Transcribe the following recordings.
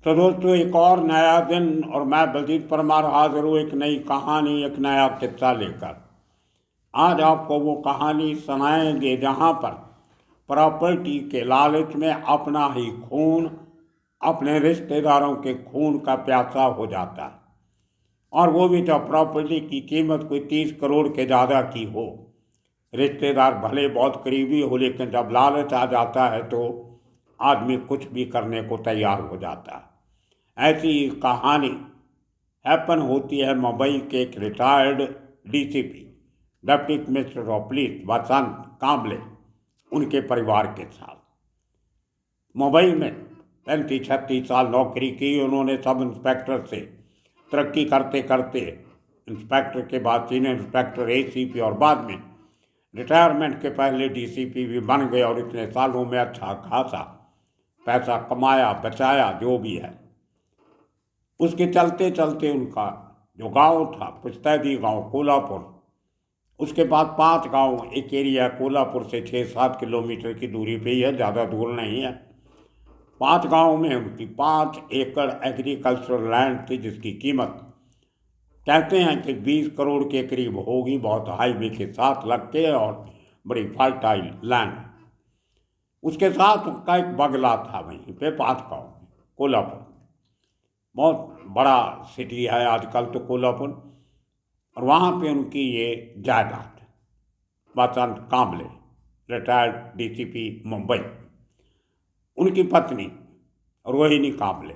तो दोस्तों, एक और नया दिन और मैं बलजीत परमार हाजिर हूँ एक नई कहानी, एक नया किस्सा लेकर। आज आपको वो कहानी सुनाएंगे जहाँ पर प्रॉपर्टी के लालच में अपना ही खून अपने रिश्तेदारों के खून का प्यासा हो जाता है, और वो भी जब प्रॉपर्टी की कीमत कोई 30 करोड़ के ज़्यादा की हो। रिश्तेदार भले बहुत करीबी हो, लेकिन जब लालच आ जाता है तो आदमी कुछ भी करने को तैयार हो जाता है। ऐसी कहानी हैपन होती है मुंबई के एक retired DCP, deputy commissioner of police Vasant Kamble, उनके परिवार के साथ। मुंबई में 35-36 साल नौकरी की उन्होंने। सब इंस्पेक्टर से तरक्की करते करते इंस्पेक्टर के बाद सीनियर इंस्पेक्टर, एसीपी और बाद में रिटायरमेंट के पहले डीसीपी भी बन गए, और इतने सालों में अच्छा खासा पैसा कमाया, बचाया, जो भी है। उसके चलते चलते उनका जो गांव था, पुस्तैदी गांव कोल्हापुर, उसके बाद 5 गांव, एक एरिया कोल्हापुर से 6-7 किलोमीटर की दूरी पे ही है, ज़्यादा दूर नहीं है। 5 गांव में उनकी 5 एकड़ एग्रीकल्चरल लैंड थी, जिसकी कीमत कहते हैं कि 20 करोड़ के करीब होगी, बहुत हाईवे के साथ लग के, और बड़ी फर्टाइल लैंड। उसके साथ उसका एक बगला था वहीं पे 5 गांव में कोल्हापुर। बहुत बड़ा सिटी है आजकल तो कोल्हापुर, और वहाँ पे उनकी ये जायदाद। वसंत कांबले, रिटायर्ड डीसीपी मुंबई, उनकी पत्नी रोहिणी कांबले,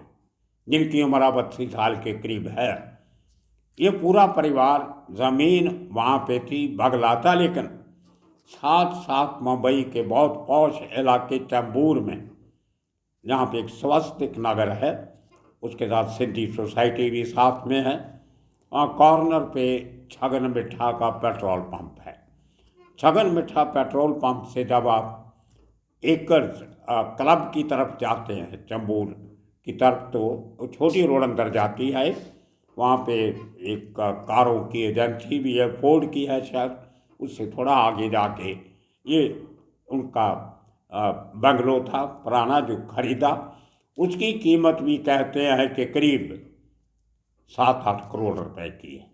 जिनकी उम्र अब 80 साल के करीब है। ये पूरा परिवार, ज़मीन वहाँ पे थी, बगला था, लेकिन साथ साथ मुंबई के बहुत पॉश इलाके चैम्बूर में, जहाँ पे एक स्वस्तिक नगर है, उसके साथ सिंधी सोसाइटी भी साथ में है, और कॉर्नर पे छगन मिठा का पेट्रोल पंप है। छगन मिठा पेट्रोल पंप से जब आप एकर्स क्लब की तरफ जाते हैं चंबूर की तरफ, तो छोटी रोड अंदर जाती है। वहाँ पे एक कारों की एजेंसी भी है, फोर्ड की है शायद। उससे थोड़ा आगे जाके ये उनका बंगलो था पुराना जो खरीदा। उसकी कीमत भी कहते हैं कि करीब 7-8 करोड़ रुपए की है।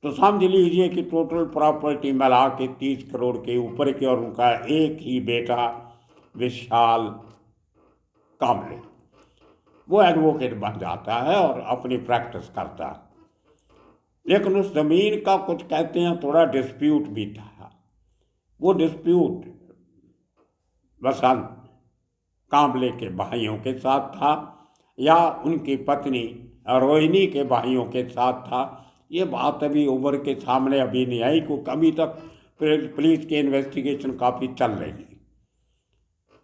तो समझ लीजिए कि टोटल प्रॉपर्टी मिला के 30 करोड़ के ऊपर की। और उनका एक ही बेटा विशाल कांबले, वो एडवोकेट बन जाता है और अपनी प्रैक्टिस करता है। लेकिन उस जमीन का कुछ कहते हैं थोड़ा डिस्प्यूट भी था। वो डिस्प्यूट वसंत कांबले के भाइयों के साथ था, या उनकी पत्नी रोहिणी के भाइयों के साथ था। ये बात अभी उभर के सामने अभी नहीं आई, क्योंकि अभी तक पुलिस की इन्वेस्टिगेशन काफ़ी चल रही है।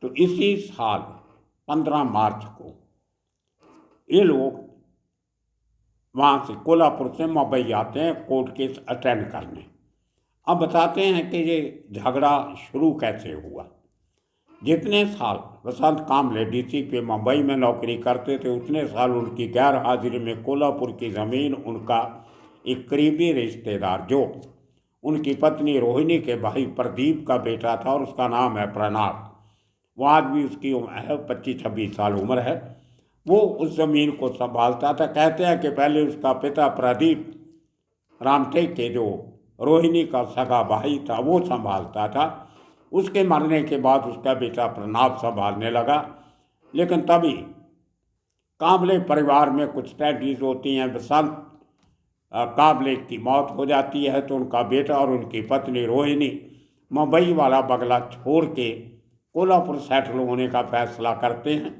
तो इसी साल 15 मार्च को ये लोग वहाँ से कोल्हापुर से मुंबई आते हैं कोर्ट केस अटेंड करने। अब बताते हैं कि ये झगड़ा शुरू कैसे हुआ। जितने साल वसंत कांबले डीसीपी मुंबई में नौकरी करते थे, उतने साल उनकी गैर हाजिरी में कोल्हापुर की ज़मीन उनका एक करीबी रिश्तेदार, जो उनकी पत्नी रोहिणी के भाई प्रदीप का बेटा था, और उसका नाम है प्रणव, वो आज भी उसकी उम्र है 25-26 साल उम्र है, वो उस ज़मीन को संभालता था। कहते हैं कि पहले उसका पिता प्रदीप रामटेक के, जो रोहिणी का सगा भाई था, वो संभालता था। उसके मरने के बाद उसका बेटा प्रणव संभालने लगा। लेकिन तभी कांबले परिवार में कुछ ट्रेजेडीज होती हैं। वसंत कांबले की मौत हो जाती है, तो उनका बेटा और उनकी पत्नी रोहिणी मुंबई वाला बंगला छोड़ के कोल्हापुर सेटल होने का फैसला करते हैं।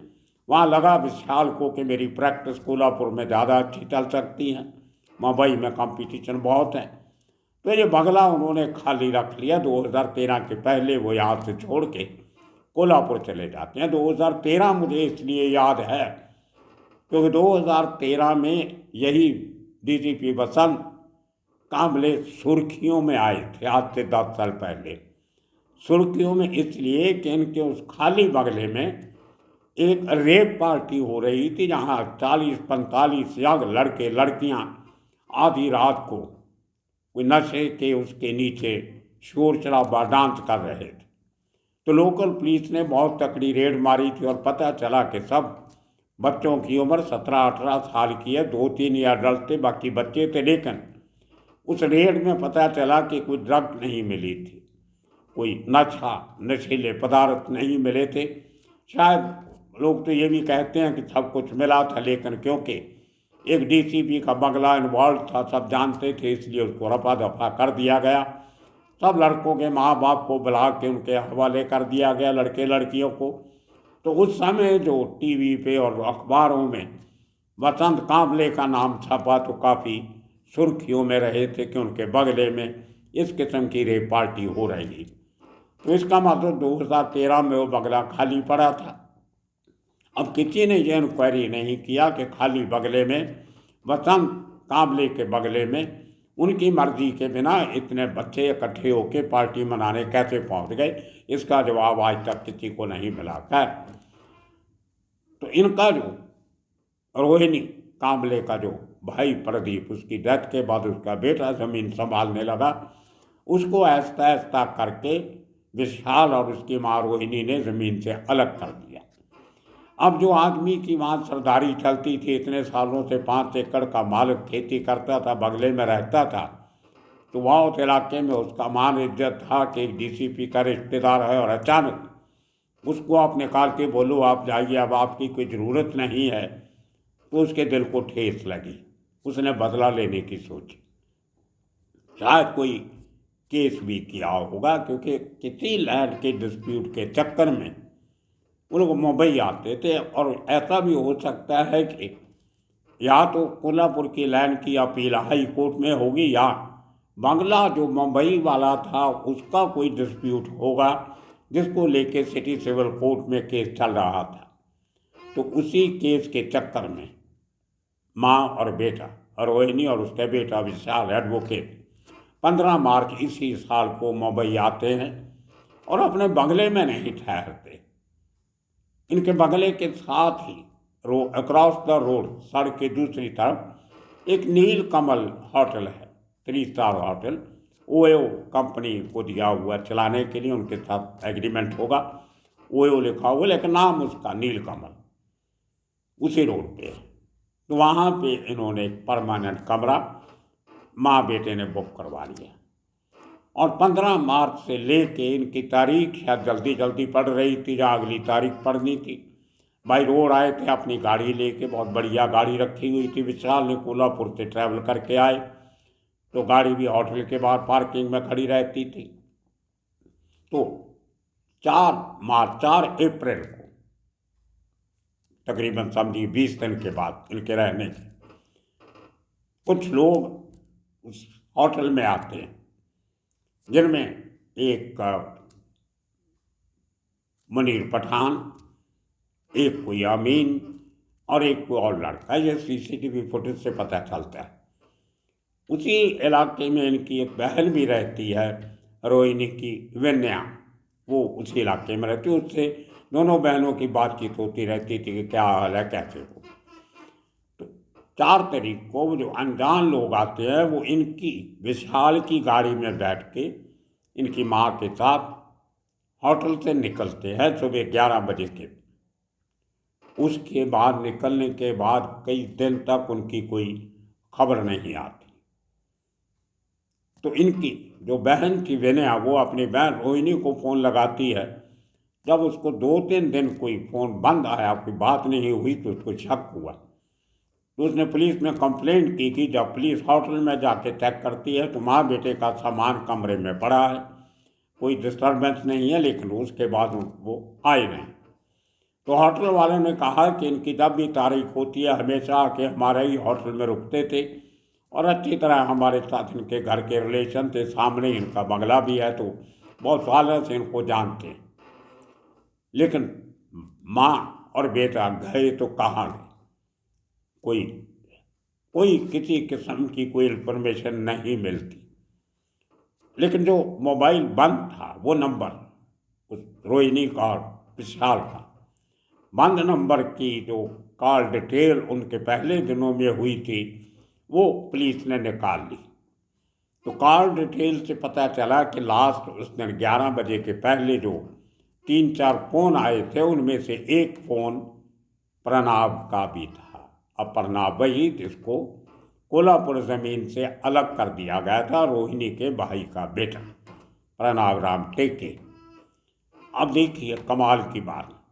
वहाँ लगा विशाल को कि मेरी प्रैक्टिस कोल्हापुर में ज़्यादा अच्छी चल सकती है, मुंबई में कंपटीशन बहुत है। तो ये बंगला उन्होंने खाली रख लिया। 2013 के पहले वो यहाँ से छोड़ के कोल्हापुर चले जाते हैं। 2013 मुझे इसलिए याद है क्योंकि 2013 में यही डीसीपी वसंत कांबले सुर्खियों में आए थे, आज से 10 साल पहले। सुर्खियों में इसलिए कि इनके उस खाली बंगले में एक रेप पार्टी हो रही थी, जहाँ 40-45 यंग लड़के लड़कियाँ आधी रात को कोई नशे के उसके नीचे शोर शराबा डांस कर रहे थे। तो लोकल पुलिस ने बहुत तकड़ी रेड मारी थी, और पता चला कि सब बच्चों की उम्र 17-18 साल की है, 2-3 या अडल्ट थे, बाकी बच्चे थे। लेकिन उस रेड में पता चला कि कोई ड्रग नहीं मिली थी, कोई नशीले पदार्थ नहीं मिले थे। शायद लोग तो ये भी कहते हैं कि सब कुछ मिला था, लेकिन क्योंकि एक डीसीपी का बंगला इन्वॉल्व था, सब जानते थे, इसलिए उसको रफा दफा कर दिया गया। सब लड़कों के माँ बाप को बुला के उनके हवाले कर दिया गया, लड़के लड़कियों को। तो उस समय जो टीवी पे और अखबारों में वसंत कांबले का नाम छपा तो काफ़ी सुर्खियों में रहे थे कि उनके बगले में इस किस्म की रेप पार्टी हो रही थी। तो इसका मतलब 2013 में वो बंगला खाली पड़ा था। अब किसी ने ये इंक्वायरी नहीं किया कि खाली बगले में, वसंत कांबले के बगले में उनकी मर्जी के बिना इतने बच्चे इकट्ठे होकर पार्टी मनाने कैसे पहुंच गए। इसका जवाब आज तक किसी को नहीं मिला। खैर, तो इनका जो रोहिणी कांबले का जो भाई प्रदीप, उसकी डेथ के बाद उसका बेटा ज़मीन संभालने लगा। उसको ऐसा ऐसा करके विशाल और उसकी माँ रोहिणी ने ज़मीन से अलग कर दिया। अब जो आदमी की वहाँ सरदारी चलती थी, इतने सालों से 5 एकड़ का मालिक, खेती करता था, बगले में रहता था, तो वहाँ उस इलाके में उसका मान इज्जत था कि एक डीसीपी का रिश्तेदार है, और अचानक उसको आप निकाल के बोलो आप जाइए, अब आपकी कोई ज़रूरत नहीं है, तो उसके दिल को ठेस लगी। उसने बदला लेने की सोची, शायद कोई केस भी किया होगा, क्योंकि किसी लैंड के डिस्प्यूट के चक्कर में वो लोग मुंबई आते थे। और ऐसा भी हो सकता है कि या तो कोल्हापुर की लैंड की अपील हाई कोर्ट में होगी, या बंगला जो मुंबई वाला था उसका कोई डिस्प्यूट होगा जिसको लेके सिटी सिविल कोर्ट में केस चल रहा था। तो उसी केस के चक्कर में माँ और बेटा, रोहिणी और उसका बेटा विशाल एडवोकेट, 15 मार्च इसी साल को मुंबई आते हैं और अपने बंगले में नहीं ठहरते। इनके बंगले के साथ ही अक्रॉस द रोड, सड़क के दूसरी तरफ एक नील कमल होटल है, 3 स्टार होटल, ओयो कंपनी को दिया हुआ चलाने के लिए, उनके साथ एग्रीमेंट होगा, ओयो लिखा हुआ, लेकिन नाम उसका नील कमल, उसी रोड पे है। तो वहाँ पे इन्होंने एक परमानेंट कमरा माँ बेटे ने बुक करवा लिया। और 15 मार्च से लेके इनकी तारीख शायद जल्दी जल्दी पड़ रही थी, या अगली तारीख पड़नी थी। बाई रोड आए थे अपनी गाड़ी लेके, बहुत बढ़िया गाड़ी रखी हुई थी। विशाल ने कोल्हापुर से ट्रैवल करके आए, तो गाड़ी भी होटल के बाहर पार्किंग में खड़ी रहती थी। तो 4 अप्रैल को, तकरीबन समझिए 20 दिन के बाद इनके रहने के, कुछ लोग उस होटल में आते हैं, जिनमें एक मुनीर पठान, एक कोई अमीन और एक कोई और लड़का। ये सीसीटीवी फुटेज से पता चलता है। उसी इलाके में इनकी एक बहन भी रहती है, रोहिणी की विनया, वो उसी इलाके में रहती है। उससे दोनों बहनों की बातचीत होती रहती थी कि क्या हाल है, कैसे हो। तो 4 तारीख को वो जो अनजान लोग आते हैं, वो इनकी विशाल की गाड़ी में बैठ के इनकी माँ के साथ होटल से निकलते हैं सुबह 11 बजे के। उसके बाद निकलने के बाद कई दिन तक उनकी कोई खबर नहीं आती। तो इनकी जो बहन थी विनया, वो अपनी बहन रोहिणी को फ़ोन लगाती है। जब उसको 2-3 दिन कोई फ़ोन बंद आया, कोई बात नहीं हुई, तो उसको शक हुआ। तो उसने पुलिस में कंप्लेंट की थी। जब पुलिस होटल में जाके चेक करती है तो माँ बेटे का सामान कमरे में पड़ा है, कोई डिस्टर्बेंस नहीं है, लेकिन उसके बाद वो आए नहीं। तो होटल वाले ने कहा कि इनकी जब भी तारीख होती है हमेशा आके हमारे ही होटल में रुकते थे, और अच्छी तरह हमारे साथ इनके घर के रिलेशन थे, सामने इनका बंगला भी है, तो बहुत सालों से इनको जानते हैं। लेकिन माँ और बेटा गए तो कहाँ गए, कोई किसी किस्म की कोई इन्फॉर्मेशन नहीं मिलती। लेकिन जो मोबाइल बंद था, वो नंबर उस रोहिणी का और विशाल का, बंद नंबर की जो कॉल डिटेल उनके पहले दिनों में हुई थी, वो पुलिस ने निकाल ली। तो कॉल डिटेल से पता चला कि लास्ट उस दिन 11 बजे के पहले जो 3-4 फ़ोन आए थे, उनमें से एक फ़ोन प्रणव का भी था। अब प्रणव वही जिसको कोल्हापुर ज़मीन से अलग कर दिया गया था, रोहिणी के भाई का बेटा प्रणव राम टेके। अब देखिए कमाल की बात,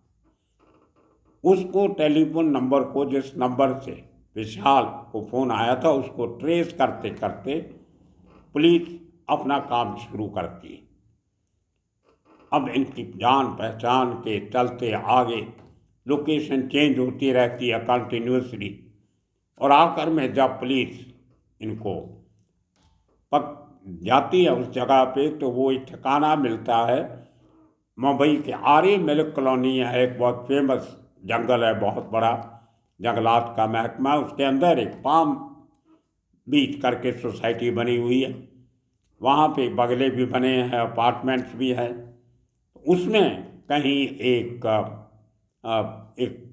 उसको टेलीफोन नंबर को, जिस नंबर से विशाल को फ़ोन आया था, उसको ट्रेस करते करते पुलिस अपना काम शुरू करती है। अब इनकी जान पहचान के चलते आगे लोकेशन चेंज होती रहती है कंटिन्यूसली, और आखिर में जब पुलिस इनको पक जाती है उस जगह पे, तो वो एक ठिकाना मिलता है मुंबई के आर्य मिल्क कॉलोनी है, एक बहुत फेमस जंगल है, बहुत बड़ा जंगलात का महकमा, उसके अंदर एक पाम बीच करके सोसाइटी बनी हुई है। वहाँ पे बंगले भी बने हैं, अपार्टमेंट्स भी हैं। उसमें कहीं एक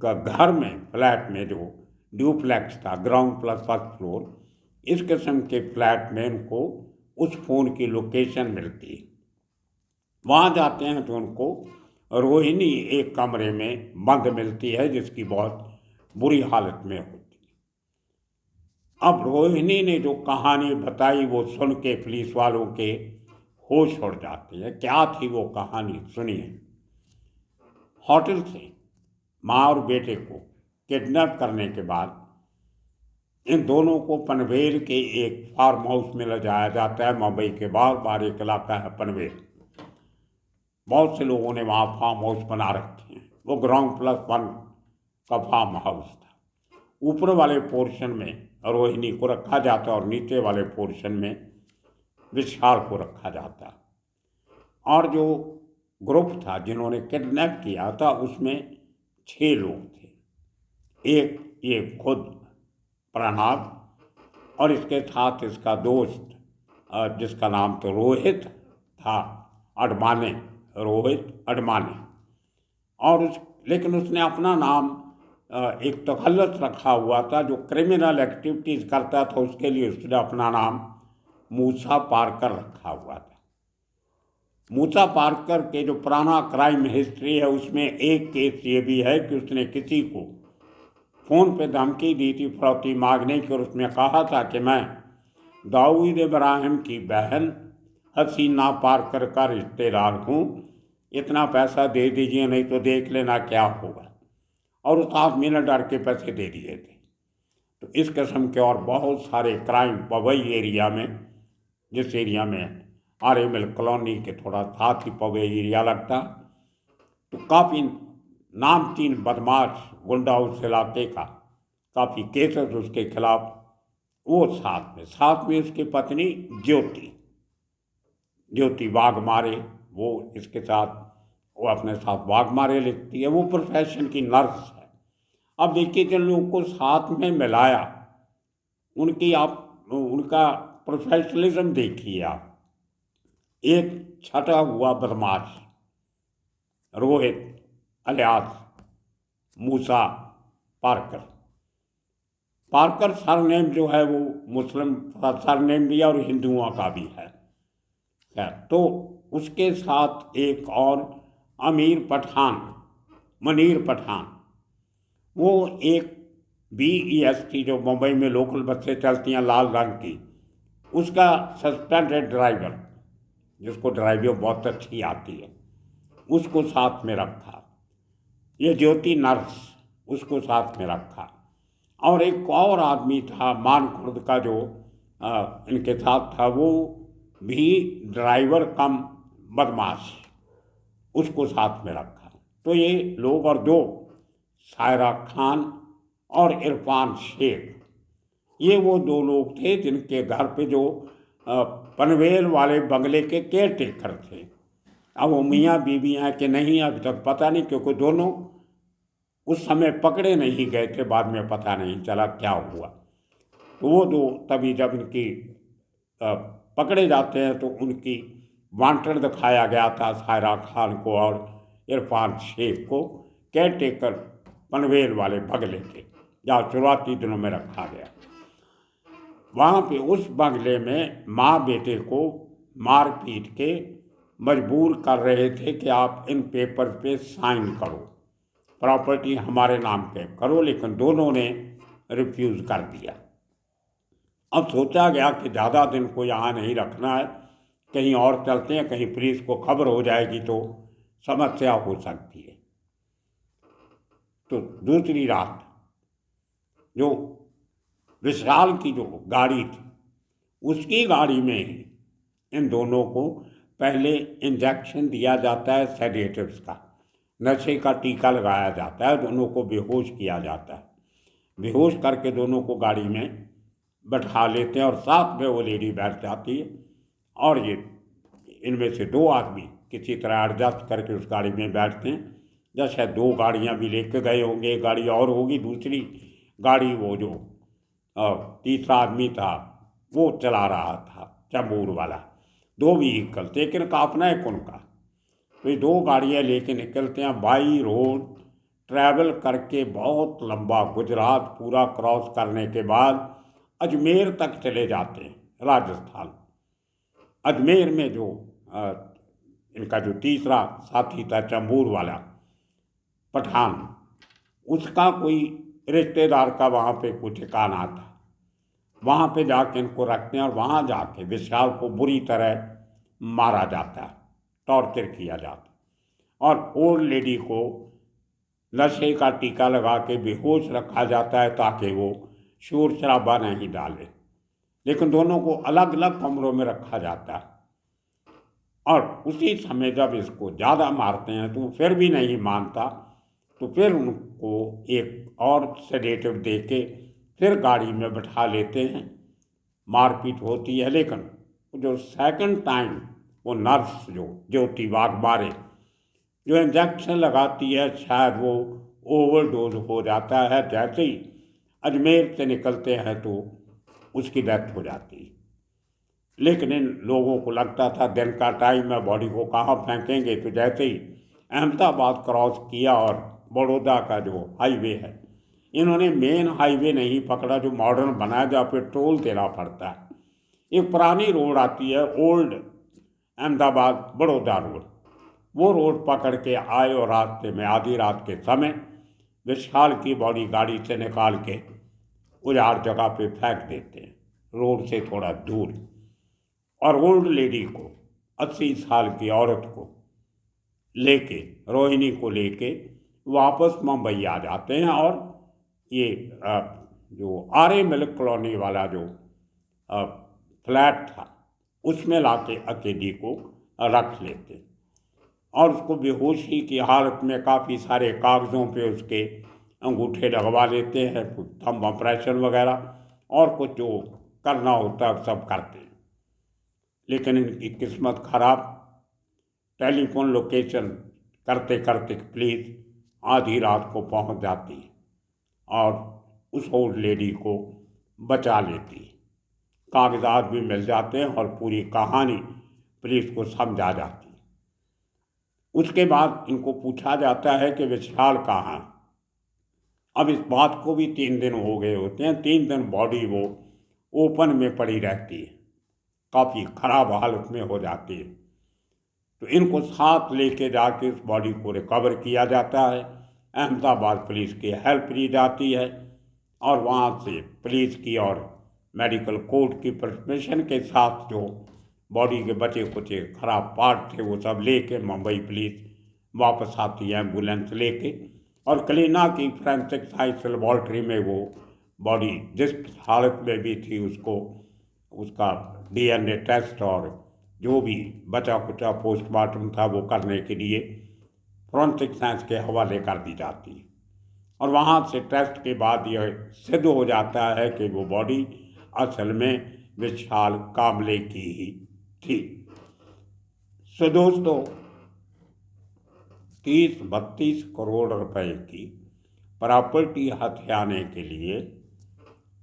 घर में, फ्लैट में, जो ड्यूप्लेक्स था, ग्राउंड प्लस फर्स्ट फ्लोर, इस किस्म के फ्लैट में उनको उस फ़ोन की लोकेशन मिलती है। वहाँ जाते हैं तो उनको रोहिणी एक कमरे में बंद मिलती है, जिसकी बहुत बुरी हालत में होती है। अब रोहिणी ने जो कहानी बताई वो सुन के पुलिस वालों के होश उड़ जाते हैं। क्या थी वो कहानी, सुनिए। होटल से माँ और बेटे को किडनैप करने के बाद इन दोनों को पनवेल के एक फार्म हाउस में ले जाया जाता है। मुंबई के बाहर एक इलाका है पनवेल, बहुत से लोगों ने वहाँ फार्म हाउस बना रखे हैं। वो ग्राउंड प्लस 1 का फार्म हाउस था। ऊपर वाले पोर्शन में रोहिणी को रखा जाता और नीचे वाले पोर्शन में विशाल को रखा जाता। और जो ग्रुप था जिन्होंने किडनैप किया था, उसमें 6 लोग थे। एक ये खुद प्रणव, और इसके साथ इसका दोस्त जिसका नाम तो रोहित था, अडमाने, रोहित अडमाने। और लेकिन उसने अपना नाम एक तखल्लुस रखा हुआ था, जो क्रिमिनल एक्टिविटीज़ करता था उसके लिए उसने अपना नाम मूसा पारकर रखा हुआ था। मूसा पारकर के जो पुराना क्राइम हिस्ट्री है, उसमें एक केस ये भी है कि उसने किसी को फ़ोन पे धमकी दी थी फिरौती मांगने की, और उसमें कहा था कि मैं दाऊद इब्राहिम की बहन हसीना पारकर का रिश्तेदार हूँ, इतना पैसा दे दीजिए नहीं तो देख लेना क्या होगा। और उस आदमी ने डर के पैसे दे दिए थे। तो इस किस्म के और बहुत सारे क्राइम पवई एरिया में, जिस एरिया में आर्य मिल्क कॉलोनी के थोड़ा साथ ही पवई एरिया लगता, तो काफ़ी नामचीन बदमाश गुंडा उस इलाके का, काफ़ी केसेस उसके खिलाफ। वो साथ में उसकी पत्नी ज्योति वाघमारे, वो इसके साथ, वो अपने साथ वाघमारे लिखती है। वो प्रोफेशन की नर्स है। अब देखिए जिन लोगों को साथ में मिलाया, उनका प्रोफेशनलिज्म देखिए आप। एक छटा हुआ बदमाश रोहित अलियास मूसा पारकर सरनेम जो है वो मुस्लिम सरनेम भी है और हिंदुओं का भी है। खैर, तो उसके साथ एक और मनीर पठान, वो एक BEST जो मुंबई में लोकल बसें चलती हैं लाल रंग की, उसका सस्पेंडेड ड्राइवर, जिसको ड्राइविंग बहुत अच्छी आती है, उसको साथ में रखा। ये ज्योति नर्स, उसको साथ में रखा। और एक और आदमी था मानखुर्द का जो इनके साथ था, वो भी ड्राइवर कम बदमाश, उसको साथ में रखा। तो ये लोग, और 2 सायरा खान और इरफान शेख, ये वो 2 लोग थे जिनके घर पे जो पनवेल वाले बंगले के केयर टेकर थे। अब वो मियाँ बीवी हैं कि नहीं अभी तक पता नहीं, क्योंकि दोनों उस समय पकड़े नहीं गए थे, बाद में पता नहीं चला क्या हुआ। तो वो 2 तभी जब इनकी पकड़े जाते हैं तो उनकी वांटेड दिखाया गया था सायरा खान को और इरफान शेख को, केयर टेकर पनवेल वाले बंगले के, जहाँ शुरुआती दिनों में रखा गया। वहाँ पे उस बंगले में माँ बेटे को मार पीट के मजबूर कर रहे थे कि आप इन पेपर पे साइन करो। प्रॉपर्टी हमारे नाम पे करो, लेकिन दोनों ने रिफ्यूज़ कर दिया। अब सोचा गया कि ज़्यादा दिन को यहाँ नहीं रखना है, कहीं और चलते हैं, कहीं पुलिस को खबर हो जाएगी तो समस्या हो सकती है। तो दूसरी रात जो विशाल की जो गाड़ी थी, उसकी गाड़ी में ही इन दोनों को पहले इंजेक्शन दिया जाता है सेडेटिव्स का, नशे का टीका लगाया जाता है, दोनों को बेहोश किया जाता है। बेहोश करके दोनों को गाड़ी में बैठा लेते हैं और साथ में वो लेडी बैठ जाती है और ये इनमें से दो आदमी किसी तरह एडजस्ट करके उस गाड़ी में बैठते हैं। जैसे दो गाड़ियाँ भी लेके गए होंगे, एक गाड़ी और होगी, दूसरी गाड़ी वो जो तीसरा आदमी था वो चला रहा था, चंबूर वाला। दो व्हीकल थे, लेकिन का अपना एक उनका। तो ये दो गाड़ियाँ लेके निकलते हैं, बाई रोड ट्रैवल करके बहुत लंबा गुजरात पूरा क्रॉस करने के बाद अजमेर तक चले जाते हैं, राजस्थान। अजमेर में जो इनका जो तीसरा साथी था चंबूर वाला पठान, उसका कोई रिश्तेदार का वहाँ पे कुछ ठिकाना था, वहाँ पे जाके इनको रखते हैं और वहाँ जाके विशाल को बुरी तरह मारा जाता है, टॉर्चर किया जाता है और ओल्ड लेडी को नशे का टीका लगा के बेहोश रखा जाता है ताकि वो शोर शराबा नहीं डाले। लेकिन दोनों को अलग अलग कमरों में रखा जाता है और उसी समय जब इसको ज़्यादा मारते हैं तो फिर भी नहीं मानता, तो फिर उनको एक और सेडेटिव दे के फिर गाड़ी में बैठा लेते हैं। मारपीट होती है, लेकिन जो सेकंड टाइम वो नर्स जो ज्योति वाघमारे जो इंजेक्शन लगाती है, शायद वो ओवरडोज हो जाता है। जैसे ही अजमेर से निकलते हैं तो उसकी डेथ हो जाती है। लेकिन इन लोगों को लगता था दिन का टाइम है, बॉडी को कहाँ फेंकेंगे। तो जैसे ही अहमदाबाद क्रॉस किया और बड़ौदा का जो हाईवे है, इन्होंने मेन हाईवे नहीं पकड़ा जो मॉडर्न बनाया, जहाँ पे टोल देना पड़ता है। एक पुरानी रोड आती है, ओल्ड अहमदाबाद बड़ौदा रोड, वो रोड पकड़ के आए और रास्ते में आधी रात के समय विशाल की बॉडी गाड़ी से निकाल के उजाड़ जगह पे फेंक देते हैं, रोड से थोड़ा दूर। और ओल्ड लेडी को, 80 साल की औरत को लेके, रोहिणी को लेके वापस मुंबई आ जाते हैं और ये जो आर्य मिल्क कॉलोनी वाला जो फ्लैट था उसमें लाके अकेली को रख लेते और उसको बेहोशी की हालत में काफ़ी सारे कागज़ों पे उसके अंगूठे लगवा लेते हैं, कुछ थंब ऑपरेशन वगैरह और कुछ जो करना होता है सब करते हैं। लेकिन इनकी किस्मत खराब, टेलीफोन लोकेशन करते करते पुलिस आधी रात को पहुंच जाती है और उस ओल्ड लेडी को बचा लेती है। कागजात भी मिल जाते हैं और पूरी कहानी पुलिस को समझा जाती है। उसके बाद इनको पूछा जाता है कि विशाल कहाँ है। अब इस बात को भी 3 दिन हो गए होते हैं, 3 दिन बॉडी वो ओपन में पड़ी रहती है, काफ़ी ख़राब हालत में हो जाती है। तो इनको साथ लेके जाके उस बॉडी को रिकवर किया जाता है। अहमदाबाद पुलिस की हेल्प ली जाती है और वहाँ से पुलिस की और मेडिकल कोर्ट की परमिशन के साथ जो बॉडी के बचे कुचे खराब पार्ट थे वो सब लेके मुंबई पुलिस वापस आती है एम्बुलेंस लेके। और कलीना की फोरेंसिक साइंस लेबॉर्ट्री में वो बॉडी जिस हालत में भी थी उसको उसका DNA टेस्ट और जो भी बचा कुचा पोस्टमार्टम था वो करने के लिए फोरेंसिक साइंस के हवाले कर दी जाती है। और वहाँ से टेस्ट के बाद यह सिद्ध हो जाता है कि वो बॉडी असल में विशाल कामले की ही थी। सो दोस्तों, 30-32 करोड़ रुपए की प्रॉपर्टी हथियाने के लिए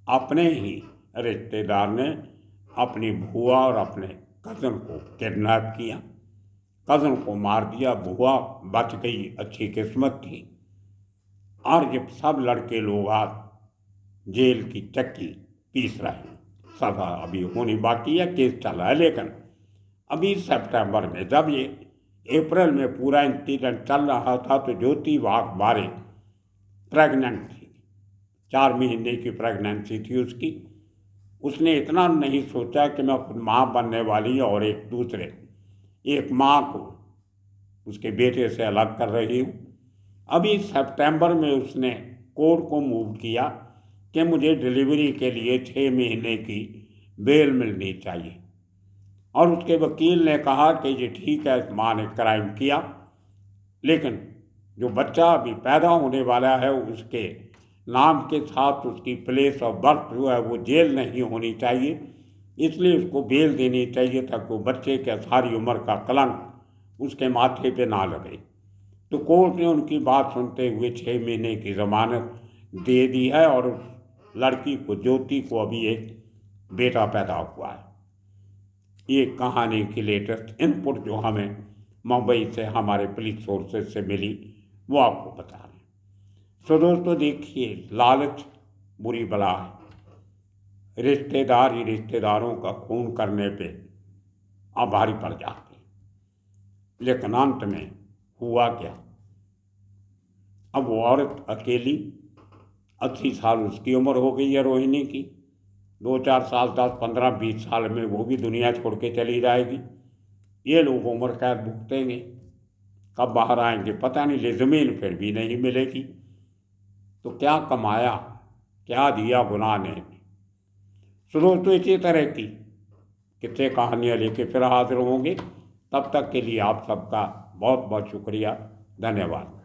अपने ही रिश्तेदार ने अपनी बुआ और अपने कज़न को किडनैप किया, कज़न को मार दिया, बुआ बच गई, अच्छी किस्मत थी। और जब सब लड़के लोग आज जेल की चक्की पीस रहे हैं, सजा अभी होनी बाकी है, केस चल रहा है। लेकिन अभी सितंबर में जब ये अप्रैल में पूरा इंसिडेंट चल रहा था तो ज्योति वाघमारे प्रेग्नेंट थी, 4 महीने की प्रेगनेंसी थी उसकी। उसने इतना नहीं सोचा कि मैं खुद माँ बनने वाली और एक माँ को उसके बेटे से अलग कर रही हूँ। अभी सितंबर में उसने कोर्ट को मूव किया कि मुझे डिलीवरी के लिए 6 महीने की बेल मिलनी चाहिए, और उसके वकील ने कहा कि ये ठीक है, माँ ने क्राइम किया, लेकिन जो बच्चा अभी पैदा होने वाला है उसके नाम के साथ उसकी प्लेस ऑफ बर्थ जो है वो जेल नहीं होनी चाहिए, इसलिए उसको बेल देनी चाहिए ताकि वो बच्चे के सारी उम्र का कलंक उसके माथे पे ना लगे। तो कोर्ट ने उनकी बात सुनते हुए 6 महीने की ज़मानत दे दी है, और उस लड़की को, ज्योति को, अभी एक बेटा पैदा हुआ है। ये कहानी की लेटेस्ट इनपुट जो हमें मुंबई से हमारे पुलिस सोर्सेज से मिली वो आपको बता रहे हैं। सो दोस्तों देखिए, लालच बुरी बला है। रिश्तेदार ही रिश्तेदारों का खून करने पे आभारी पड़ जाते हैं, लेकिन अंत में हुआ क्या? अब वो औरत अकेली, 80 साल उसकी उम्र हो गई है रोहिणी की, 2-4 साल, 10, 15, 20 साल में वो भी दुनिया छोड़ के चली जाएगी। ये लोग उम्र कैद भुगतेंगे, कब बाहर आएंगे पता नहीं, ले ज़मीन फिर भी नहीं मिलेगी। तो क्या कमाया, क्या दिया गुनाह ने? सो दोस्तों इसी तरह की कितने कहानियाँ लेके फिर हाजिर होंगे। तब तक के लिए आप सबका बहुत बहुत शुक्रिया, धन्यवाद।